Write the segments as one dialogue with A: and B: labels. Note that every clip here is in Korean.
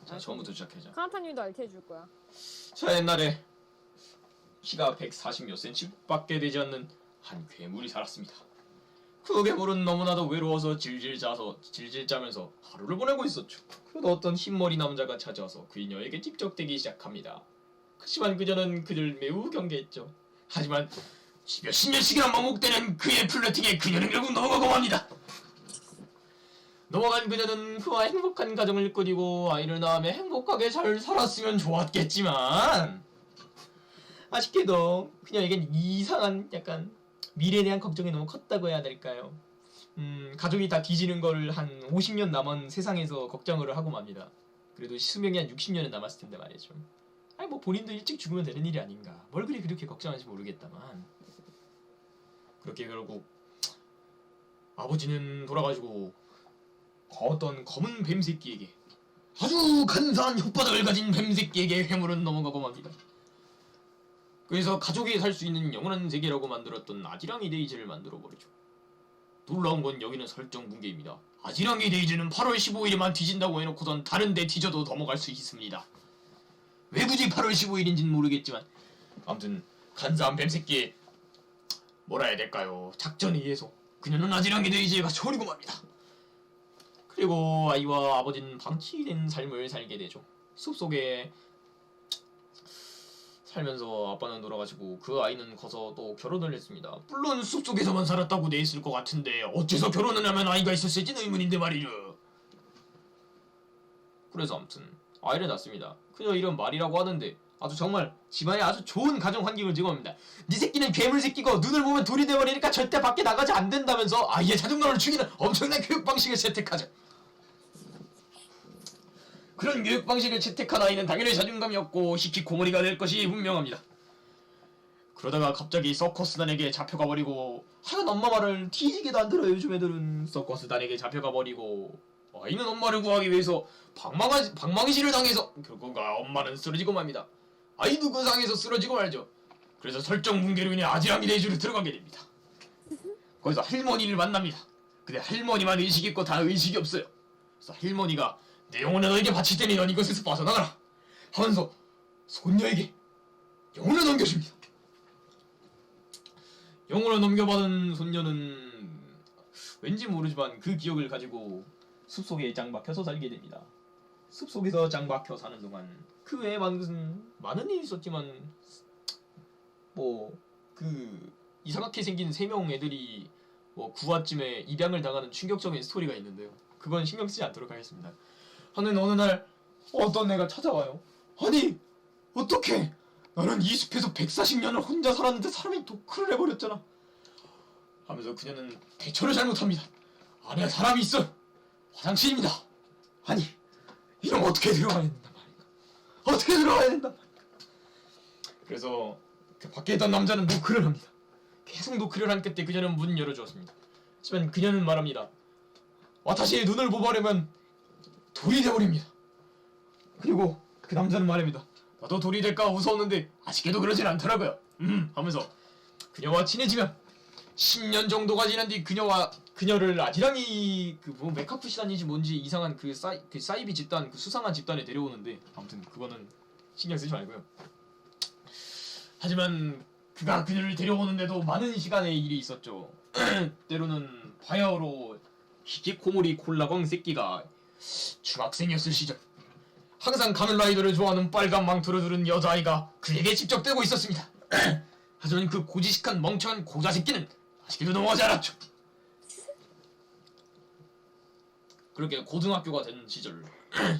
A: 자, 처음부터 시작하자.
B: 카나타님도 알게 해줄 거야.
A: 자, 옛날에 키가 140몇 cm밖에 되지 않는 한 괴물이 살았습니다. 그 괴물은 너무나도 외로워서 질질 짜면서 하루를 보내고 있었죠. 그러다 어떤 흰머리 남자가 찾아와서 그녀에게 찝적대기 시작합니다. 하지만 그녀는 그를 매우 경계했죠. 하지만 몇십 년씩이나 반복되는 그의 플러팅에 그녀는 결국 넘어가고 맙니다. 넘어간 그녀는 그와 행복한 가정을 꾸리고 아이를 낳으며 행복하게 잘 살았으면 좋았겠지만 아쉽게도 그녀에겐 이상한 약간 미래에 대한 걱정이 너무 컸다고 해야 될까요? 가족이 다 뒤지는 걸 한 50년 남은 세상에서 걱정을 하고 맙니다. 그래도 수명이 한 60년은 남았을 텐데 말이죠. 아니 뭐 본인도 일찍 죽으면 되는 일이 아닌가. 뭘 그렇게 걱정하는지 모르겠다만 그렇게 결국 아버지는 돌아가지고 어떤 검은 뱀새끼에게 아주 간사한 혓바닥을 가진 뱀새끼에게 회물은 넘어가고 맙니다. 그래서 가족이 살 수 있는 영원한 세계라고 만들었던 아지랑이 데이즈를 만들어버리죠. 놀라운 건 여기는 설정 붕괴입니다. 아지랑이 데이즈는 8월 15일에만 뒤진다고 해놓고선 다른 데 뒤져도 넘어갈 수 있습니다. 왜 굳이 8월 15일인지는 모르겠지만 아무튼 간사한 뱀새끼의 뭐라 해야 될까요? 작전에 의해서 그녀는 아지랑이 데이즈에 가서 버리고 맙니다. 그리고 아이와 아버지는 방치된 삶을 살게 되죠. 숲속에 살면서 아빠는 돌아가시고 그 아이는 커서 또 결혼을 했습니다. 물론 숲속에서만 살았다고 돼 있을 것 같은데 어째서 결혼을 하면 아이가 있었을지는 의문인데 말이죠. 그래서 아무튼 아이를 낳습니다. 그녀 이름 말이라고 하는데 아주 정말 집안에 아주 좋은 가정 환경을 제공합니다. 네 새끼는 괴물 새끼고 눈을 보면 돌이 돼버리니까 절대 밖에 나가지 안 된다면서 아이의 자존감을 죽이는 엄청난 교육 방식을 채택하죠. 그런 교육 방식을 채택한 아이는 당연히 자존감이 없고 히키코모리가 될 것이 분명합니다. 그러다가 갑자기 서커스단에게 잡혀가버리고 하여간 엄마 말을 뒤지게도 안 들어요. 요즘 애들은 서커스단에게 잡혀가버리고 아이는 엄마를 구하기 위해서 방망이실을 당해서 결국 엄마는 쓰러지고 맙니다. 아이도 그 상에서 쓰러지고 말죠. 그래서 설정 붕괴로 인해 아지랑이 데이즈로 들어가게 됩니다. 거기서 할머니를 만납니다. 근데 할머니만 의식이 있고 다 의식이 없어요. 그래서 할머니가 내 영혼을 너에게 바칠 테니 넌 이것에서 빠져나가라 하면서 손녀에게 영혼을 넘겨줍니다. 영혼을 넘겨받은 손녀는 왠지 모르지만 그 기억을 가지고 숲속에 짱박혀서 살게 됩니다. 숲속에서 짱박혀 사는 동안 그 외에 많은 일이 있었지만 뭐 그 이상하게 생긴 3명 애들이 뭐 9화쯤에 입양을 당하는 충격적인 스토리가 있는데요. 그건 신경 쓰지 않도록 하겠습니다. 하는 어느 날 어떤 애가 찾아와요. 아니 어떡해 나는 이 숲에서 140년을 혼자 살았는데 사람이 독크를 해버렸잖아 하면서 그녀는 대처를 잘못합니다. 안에 사람이 있어 화장실입니다. 아니 이러면 어떻게 들어가야 된단 말인가. 어떻게 들어가야 된단 말인가. 그래서 그 밖에 있던 남자는 노크를 합니다. 계속 노크를 한 끝에 그녀는 문을 열어주었습니다. 하지만 그녀는 말합니다. 와타시의 눈을 보려면 돌이 되어버립니다. 그리고 그 남자는 말합니다. 나도 돌이 될까 무서웠는데 아쉽게도 그러진 않더라고요. 하면서 그녀와 친해지면 10년 정도가 지난 뒤 그녀를 아지랑이 뭐 메카푸시단인지 뭔지 이상한 그 사이비 집단 그 수상한 집단에 데려오는데 아무튼 그거는 신경 쓰지 말고요. 하지만 그가 그녀를 데려오는데도 많은 시간의 일이 있었죠. 때로는 바야흐로 히키코모리 콜라광 새끼가 중학생이었을 시절 항상 가면라이더를 좋아하는 빨간 망토를 두른 여자아이가 그에게 집적되고 있었습니다. 하지만 그 고지식한 멍청한 고자새끼는 아쉽게도 넘어가지 않았죠. 그렇게 고등학교가 된 시절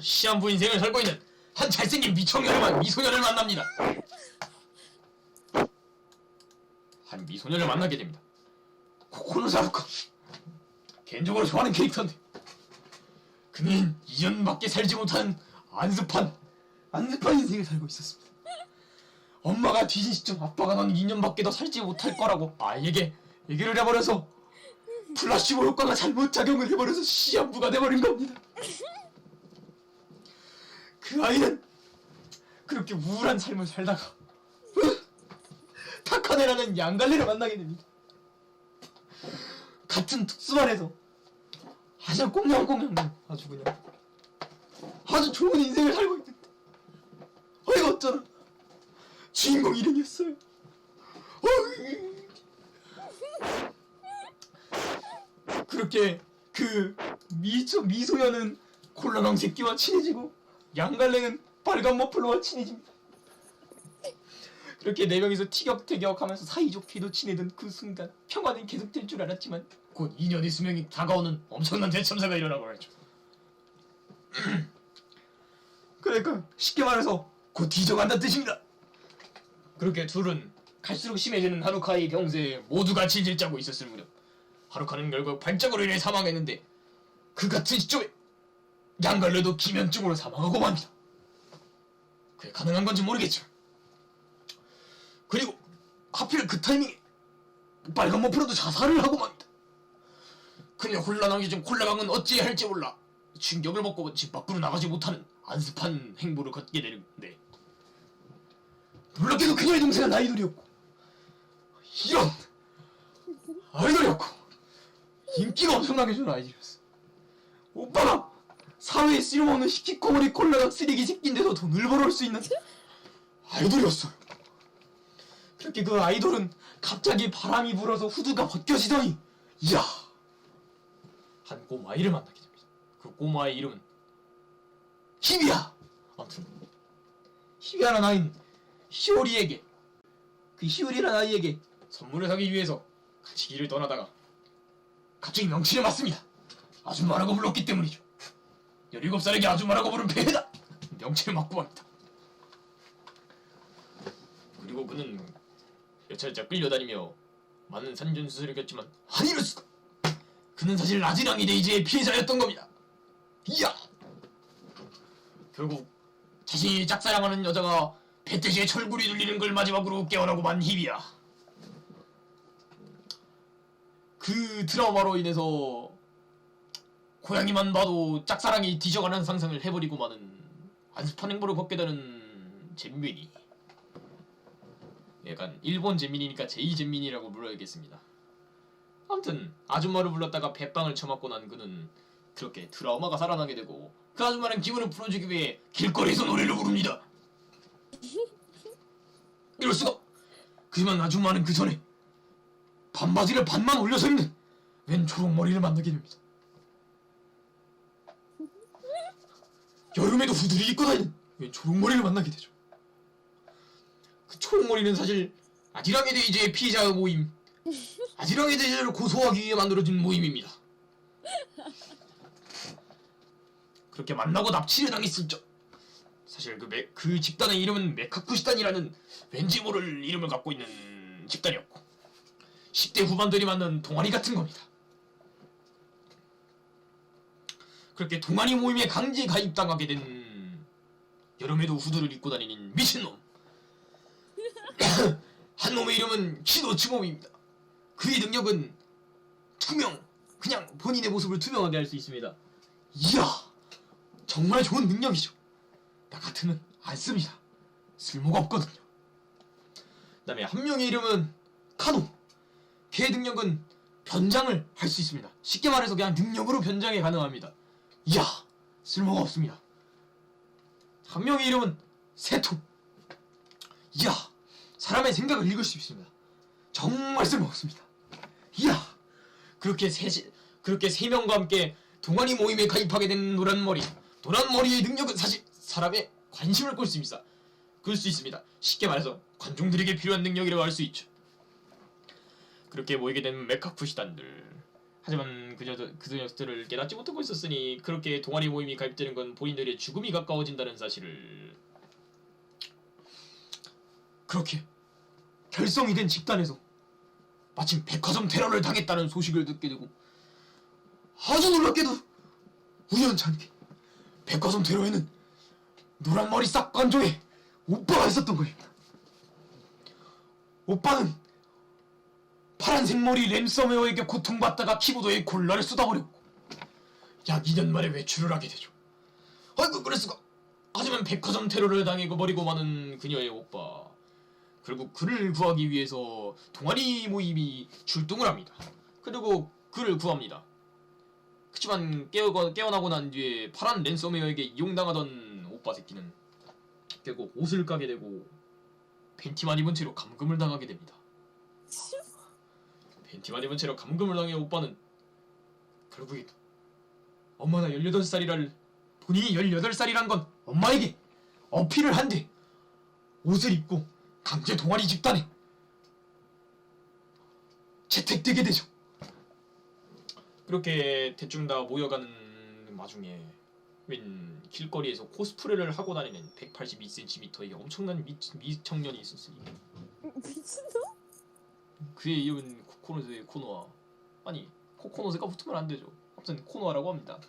A: 시한부 인생을 살고 있는 한 잘생긴 미소녀를 만납니다. 한 미소녀를 만나게 됩니다. 코코노사루코 개인적으로 좋아하는 캐릭터인데 그는 2년밖에 살지 못하는 안습한 인생을 살고 있었습니다. 엄마가 뒤진 시점 아빠가 넌 2년밖에 더 살지 못할 거라고 아이에게 얘기를 해버려서 플라시보 효과가 잘못 작용을 해버려서 시한부가 돼버린 겁니다. 그 아이는 그렇게 우울한 삶을 살다가 타카네라는 양갈래를 만나게 됩니다. 같은 특수반에서 아주 꽁냥꽁냥 아주 그냥 아주 좋은 인생을 살고 있는데 이거 어쩌나 주인공 일행이었어요. 그렇게 그 미소녀는 콜라랑 새끼와 친해지고 양갈래는 빨간 머플러와 친해집니다. 그렇게 네 명이서 티격태격하면서 사이좋게도 지내던 그 순간 평화는 계속될 줄 알았지만 곧 2년의 수명이 다가오는 엄청난 대참사가 일어나고 말이죠. 그러니까 쉽게 말해서 곧 뒤져간다는 뜻입니다. 그렇게 둘은 갈수록 심해지는 하루카의 병세에 모두가 질질 짜고 있었을 무렵 하루카는 결국 발작으로 인해 사망했는데 그 같은 시점에 양갈래도 기면증으로 사망하고 맙니다. 그게 가능한 건지 모르겠지만 그리고 하필 그 타이밍에 빨간 머플러도 자살을 하고 맙니다. 그녀 곤란하기 전 콜라강은 어찌해야 할지 몰라 충격을 먹고 집 밖으로 나가지 못하는 안습한 행보를 걷게 되는데 놀랍게도 그녀의 동생은 아이돌이었고 이런 아이돌이었고 인기가 엄청나게 좋은 아이돌이었어. 오빠가 사회에 쓸모없는 히키코모리 콜라강 쓰레기 새끼인데도 돈을 벌어올 수 있는 아이돌이었어요. 그렇게 그 아이돌은 갑자기 바람이 불어서 후드가 벗겨지더니 이야 한 꼬마아이를 만나게 됩니다. 그 꼬마아이 이름은 히비야. 아무튼 히비야라는 아이는 히오리에게 그 히오리라는 아이에게 선물을 사기 위해서 같이 길을 떠나다가 갑자기 명치를 맞습니다. 아줌마라고 불렀기 때문이죠. 17살에게 아줌마라고 부른 배회다. 명치를 맞고 맙니다. 그리고 그는 몇 차례째 끌려다니며 많은 산전수설을 겪지만 아니 이럴 수가. 그는 사실 라지랑이 데이지의 피해자였던 겁니다. 이야! 결국 자신이 짝사랑하는 여자가 배때지에 철구리 눌리는 걸 마지막으로 깨어나고 만 히비야. 그 트라우마로 인해서 고양이만 봐도 짝사랑이 뒤져가는 상상을 해버리고 마는 안습한 행보를 걷게 되는 잼민이. 약간 일본 잼민이니까 제이 잼민이라고 불러야겠습니다. 아무튼 아줌마를 불렀다가 배빵을 쳐맞고 난 그는 그렇게 트라우마가 살아나게 되고 그 아줌마는 기분을 풀어주기 위해 길거리에서 노래를 부릅니다. 이럴 수가. 하지만 아줌마는 그 전에 반바지를 반만 올려서 입는 웬 초록머리를 만나게 됩니다. 여름에도 후드를 입고 다니는 웬 초록머리를 만나게 되죠. 그 초록머리는 사실 아지랑이 데이지의 피해자 모임 아지랑이 데이지를 고소하기 위해 만들어진 모임입니다. 그렇게 만나고 납치를 당했을 적 사실 그 집단의 이름은 메카쿠시단이라는 왠지 모를 이름을 갖고 있는 집단이었고 10대 후반들이 만난 동아리 같은 겁니다. 그렇게 동아리 모임에 강제 가입당하게 된 여름에도 후드를 입고 다니는 미친놈 한 놈의 이름은 키노츠몸입니다. 그의 능력은 투명 그냥 본인의 모습을 투명하게 할 수 있습니다. 이야 정말 좋은 능력이죠. 나 같으면 안 씁니다. 쓸모가 없거든요. 그 다음에 한 명의 이름은 카노. 걔의 능력은 변장을 할 수 있습니다. 쉽게 말해서 그냥 능력으로 변장이 가능합니다. 이야 쓸모가 없습니다. 한 명의 이름은 세토. 이야 사람의 생각을 읽을 수 있습니다. 정말 쓸모가 없습니다. 이야 그렇게 세 명과 함께 동아리 모임에 가입하게 된 노란머리. 노란머리의 능력은 사실 사람의 관심을 끌 수 있습니다. 쉽게 말해서 관중들에게 필요한 능력이라고 할 수 있죠. 그렇게 모이게 된 메카쿠시단들. 하지만 그 녀석들을 깨닫지 못하고 있었으니 그렇게 동아리 모임이 가입되는 건 본인들의 죽음이 가까워진다는 사실을. 그렇게 결성이 된 집단에서 마침 백화점 테러를 당했다는 소식을 듣게 되고 아주 놀랍게도 우연찮게 백화점 테러에는 노란머리 싹관종에 오빠가 있었던 겁니다. 오빠는 파란색 머리 램서메어에게 고통받다가 키보드에 콜라를 쏟아버렸고 약 2년 만에 외출을 하게 되죠. 아이고 그랬을까. 하지만 백화점 테러를 당하고 버리고 마는 그녀의 오빠. 결국 그를 구하기 위해서 동아리 모임이 출동을 합니다. 그리고 그를 구합니다. 그치만 깨어나고 난 뒤에 파란 랜섬웨어에게 이용당하던 오빠 새끼는 결국 옷을 까게 되고 팬티만 입은 채로 감금을 당하게 됩니다. 팬티만 입은 채로 감금을 당해 오빠는 결국에 엄마나 18살이라를 본인이 18살이란 건 엄마에게 어필을 한 뒤 옷을 입고 강제 동아리 집단에 채택되게 되죠. 그렇게 대충 다 모여가는 와중에 웬 길거리에서 코스프레를 하고 다니는 182cm의 엄청난 미청년이 있었으니
B: 미친놈?
A: 그의 이름은 코코노스의 코노아. 아니 코코노스가 붙으면 안 되죠. 아무튼 코노아라고 합니다.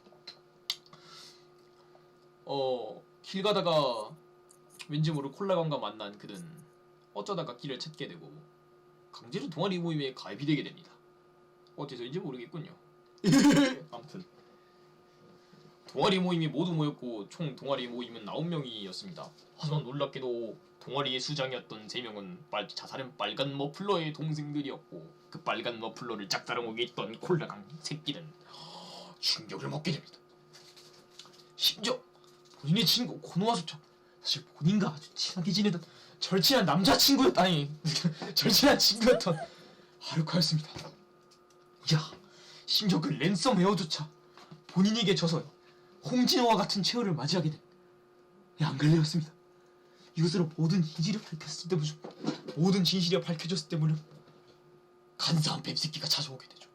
A: 길 가다가 왠지 모를 콜라관과 만난 그는 어쩌다가 길을 찾게 되고 강제로 동아리 모임에 가입이 되게 됩니다. 어째서인지 모르겠군요. 아무튼 동아리 모임이 모두 모였고 총 동아리 모임은 9명이었습니다. 하지만 놀랍게도 동아리의 수장이었던 3명은 자살한 빨간 머플러의 동생들이었고 그 빨간 머플러를 짝사랑하게 했던 콜라강 새끼는 충격을 먹게 됩니다. 심지어 본인의 친구 코노아조차 사실 본인과 아주 친하게 지내던 절친한 남자친구였다. 아니 절친한 친구였던 하루카였습니다. 야, 심지어 그 랜섬웨어조차 본인에게 져서 홍진호와 같은 최후를 맞이하게 된 양갈래였습니다. 이것으로 모든 진실이 밝혀졌을 때문에 모든 진실이 밝혀졌을 때문에 간사한 뱀새끼가 찾아오게 되죠.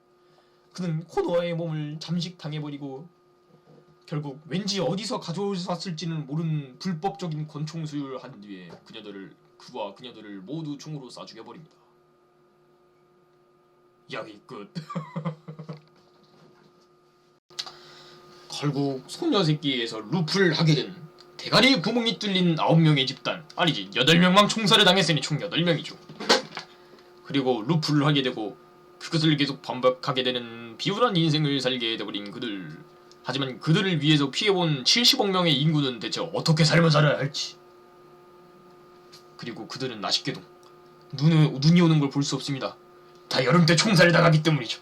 A: 그는 코노아의 몸을 잠식당해버리고 결국 왠지 어디서 가져왔을지는 모르는 불법적인 권총 수유를 한 뒤에 그와 그녀들을 모두 총으로 쏴 죽여버립니다. 이야기 끝. 결국 소녀 새끼에서 루프를 하게 된 대가리 구멍이 뚫린 9명의 집단, 아니지 8명만 총살을 당했으니 총 8명이죠. 그리고 루프를 하게 되고 그것을 계속 반복하게 되는 비운한 인생을 살게 돼버린 그들. 하지만 그들을 위해서 피해본 70억 명의 인구는 대체 어떻게 삶을 살아야 할지. 그리고 그들은 아쉽게도 눈이 오는 걸 볼 수 없습니다. 다 여름 때 총살을 당하기 때문이죠.